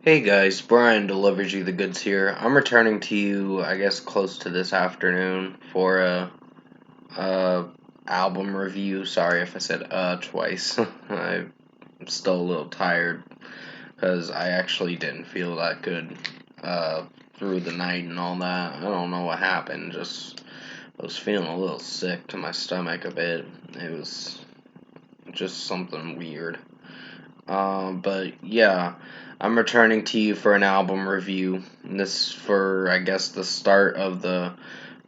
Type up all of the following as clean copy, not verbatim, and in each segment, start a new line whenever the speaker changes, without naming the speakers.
Hey guys, Brian delivers you the goods here. I'm returning to you, I guess, close to this afternoon for a album review. Sorry if I said twice. I'm still a little tired because I actually didn't feel that good through the night and all that. I don't know what happened. Just I was feeling a little sick to my stomach a bit. It was just something weird. But yeah, I'm returning to you for an album review. And this for, I guess, the start of the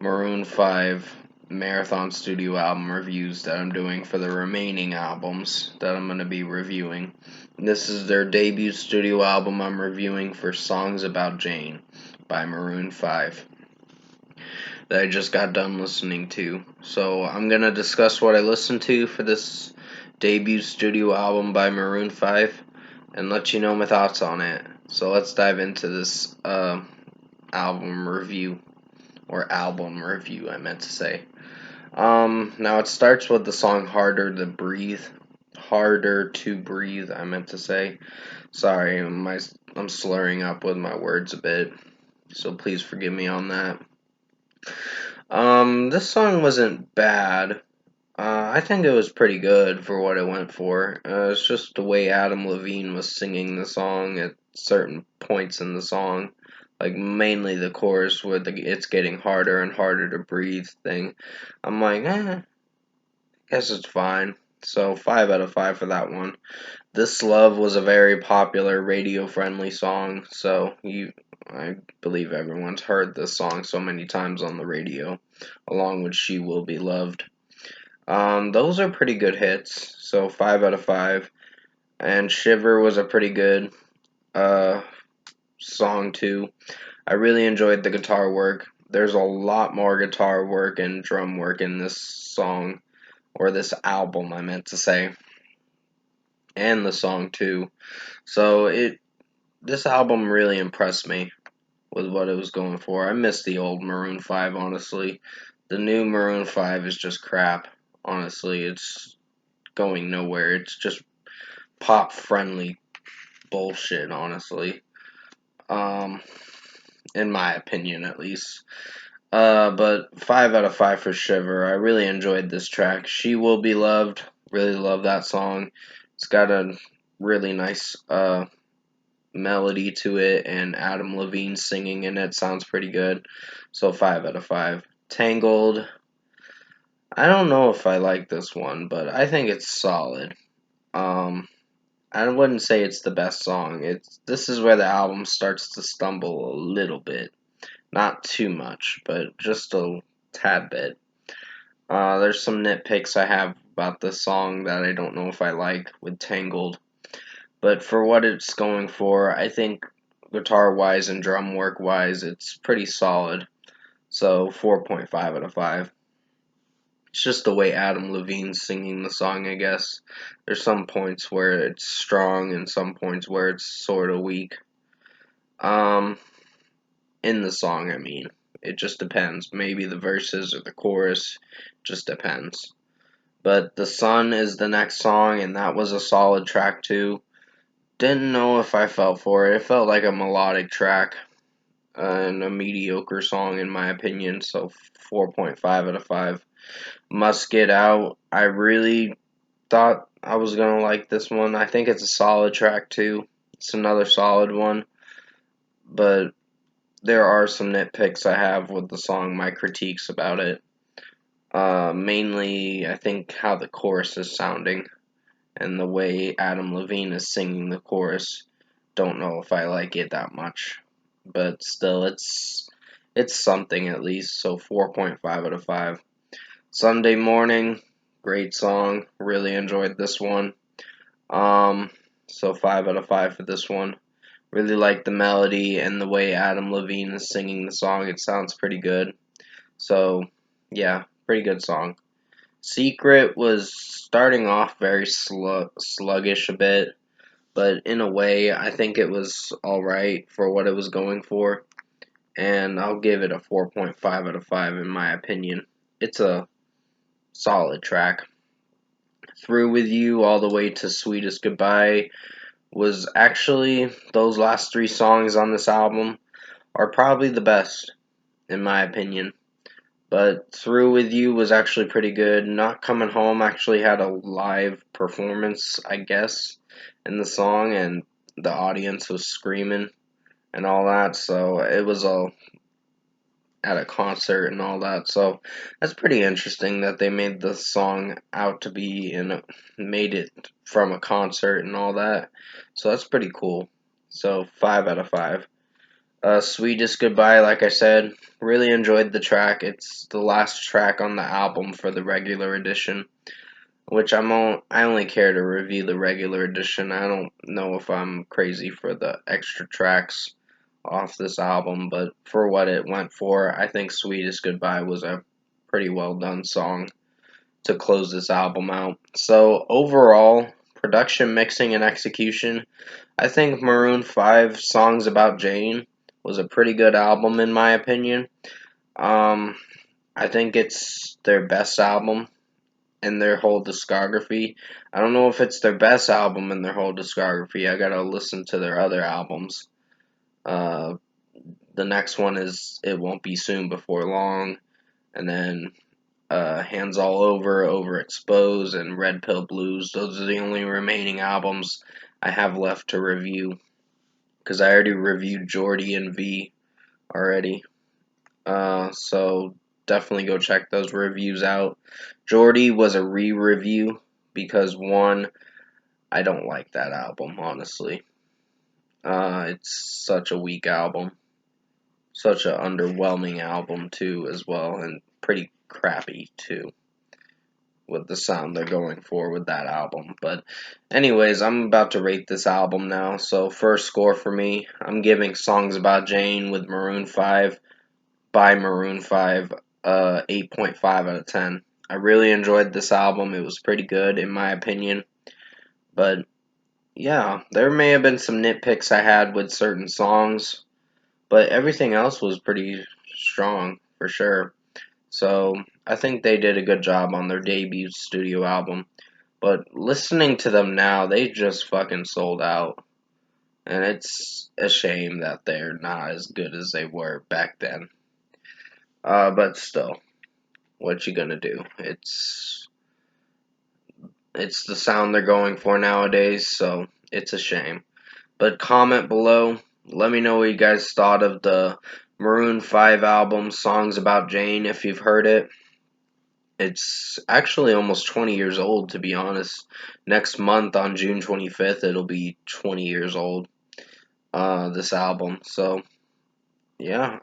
Maroon 5 Marathon Studio album reviews that I'm doing for the remaining albums that I'm going to be reviewing. And this is their debut studio album I'm reviewing for Songs About Jane by Maroon 5 that I just got done listening to. So I'm going to discuss what I listened to for this debut studio album by Maroon 5 and let you know my thoughts on it. So let's dive into this album review, or album review, I meant to say. Now it starts with the song Harder to Breathe. Harder to Breathe, I meant to say. Sorry, I'm slurring up with my words a bit, so please forgive me on that. This song wasn't bad. I think it was pretty good for what it went for. It's just the way Adam Levine was singing the song at certain points in the song, like mainly the chorus where it's getting harder and harder to breathe thing. I'm like, guess it's fine. So 5 out of 5 for that one. This Love was a very popular radio-friendly song, so I believe everyone's heard this song so many times on the radio, along with She Will Be Loved. Those are pretty good hits, so 5 out of 5. And Shiver was a pretty good uh, song too. I really enjoyed the guitar work. There's a lot more guitar work and drum work in this song, or this album, I meant to say, and the song too. So this album really impressed me with what it was going for. I miss the old Maroon 5, honestly. The new Maroon 5 is just crap. Honestly, it's going nowhere. It's just pop friendly bullshit, honestly. Um, in my opinion, at least. But 5 out of 5 for Shiver. I really enjoyed this track. She Will Be Loved. Really love that song. It's got a really nice melody to it, and Adam Levine singing in it sounds pretty good. So 5 out of 5. Tangled. I don't know if I like this one, but I think it's solid. Um, I wouldn't say it's the best song. This is where the album starts to stumble a little bit. Not too much, but just a tad bit. There's some nitpicks I have about this song that I don't know if I like with Tangled. But for what it's going for, I think guitar wise and drum work wise, it's pretty solid. So 4.5 out of 5. It's just the way Adam Levine's singing the song, I guess. There's some points where it's strong and some points where it's sort of weak. Um, in the song, I mean. It just depends. Maybe the verses or the chorus. Just depends. But The Sun is the next song, and that was a solid track too. Didn't know if I felt for it. It felt like a melodic track and a mediocre song, in my opinion. So 4.5 out of 5. Must Get Out. I really thought I was gonna like this one. I think it's a solid track too. It's another solid one, but there are some nitpicks I have with the song, my critiques about it. Mainly, I think how the chorus is sounding and the way Adam Levine is singing the chorus. Don't know if I like it that much, but still, it's something at least. So 4.5 out of 5. Sunday Morning, great song. Really enjoyed this one. Um, so 5 out of 5 for this one. Really like the melody and the way Adam Levine is singing the song. It sounds pretty good. So, yeah, pretty good song. Secret was starting off very sluggish a bit, but in a way, I think it was alright for what it was going for. And I'll give it a 4.5 out of 5 in my opinion. It's a solid track. Through With You all the way to Swedish Goodbye was actually, those last three songs on this album are probably the best, in my opinion. But Through With You was actually pretty good. Not Coming Home actually had a live performance, I guess, in the song, and the audience was screaming and all that, so it was all at a concert and all that. So that's pretty interesting that they made the song out to be and made it from a concert and all that. So that's pretty cool. So 5 out of 5. Swedish Goodbye, like I said, really enjoyed the track. It's the last track on the album for the regular edition, which I only care to review the regular edition. I don't know if I'm crazy for the extra tracks off this album, but for what it went for, I think Swedish Goodbye was a pretty well done song to close this album out. So overall, production, mixing, and execution, I think Maroon 5 Songs About Jane was a pretty good album in my opinion. Um, I think it's their best album in their whole discography. I don't know if it's their best album in their whole discography. I gotta listen to their other albums. Uh, the next one is It Won't Be Soon Before Long, and then Hands All Over, Overexposed, and Red Pill Blues. Those are the only remaining albums I have left to review, because I already reviewed Jordy and V already. So definitely go check those reviews out. Jordy was a re-review because one, I don't like that album, honestly. It's such a weak album. Such an underwhelming album too, as well, and pretty crappy too with the sound they're going for with that album. But anyways, I'm about to rate this album now. So first score for me, I'm giving Songs About Jane with Maroon 5 by Maroon 5 8.5 out of 10. I really enjoyed this album. It was pretty good in my opinion. But yeah, there may have been some nitpicks I had with certain songs, but everything else was pretty strong for sure. So I think they did a good job on their debut studio album. But listening to them now, they just fucking sold out. And it's a shame that they're not as good as they were back then. But still, what you gonna do? It's the sound they're going for nowadays, so it's a shame. But comment below. Let me know what you guys thought of the Maroon 5 album, Songs About Jane, if you've heard it. It's actually almost 20 years old, to be honest. Next month, on June 25th, it'll be 20 years old, this album. So, yeah,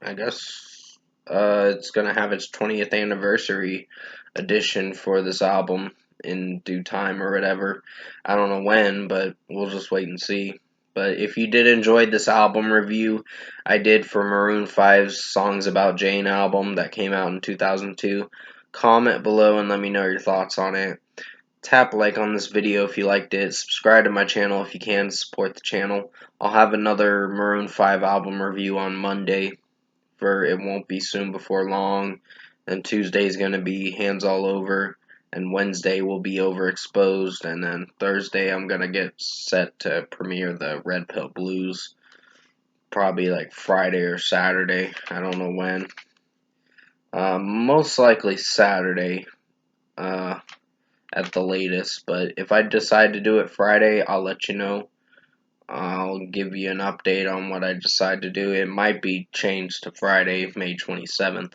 I guess, it's gonna have its 20th anniversary edition for this album in due time or whatever. I don't know when, but we'll just wait and see. But if you did enjoy this album review I did for Maroon 5's Songs About Jane album that came out in 2002, comment below and let me know your thoughts on it. Tap like on this video if you liked it. Subscribe to my channel if you can to support the channel. I'll have another Maroon 5 album review on Monday for It Won't Be Soon Before Long. And Tuesday's going to be Hands All Over. And Wednesday will be Overexposed. And then Thursday I'm going to get set to premiere the Red Pill Blues. Probably like Friday or Saturday. I don't know when. Most likely Saturday. At the latest, but if I decide to do it Friday, I'll let you know. I'll give you an update on what I decide to do. It might be changed to Friday, May 27th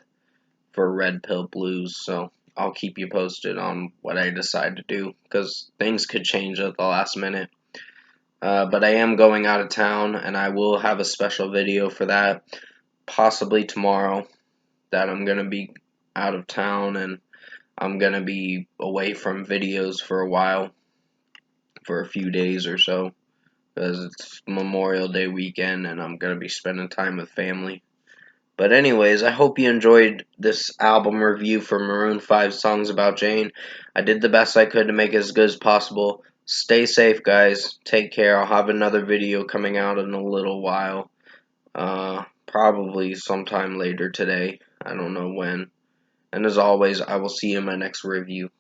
for Red Pill Blues, so I'll keep you posted on what I decide to do, because things could change at the last minute. But I am going out of town, and I will have a special video for that, possibly tomorrow, that I'm going to be out of town, and I'm going to be away from videos for a while, for a few days or so, because it's Memorial Day weekend and I'm going to be spending time with family. But anyways, I hope you enjoyed this album review for Maroon 5 Songs About Jane. I did the best I could to make it as good as possible. Stay safe, guys. Take care. I'll have another video coming out in a little while. Probably sometime later today. I don't know when. And as always, I will see you in my next review.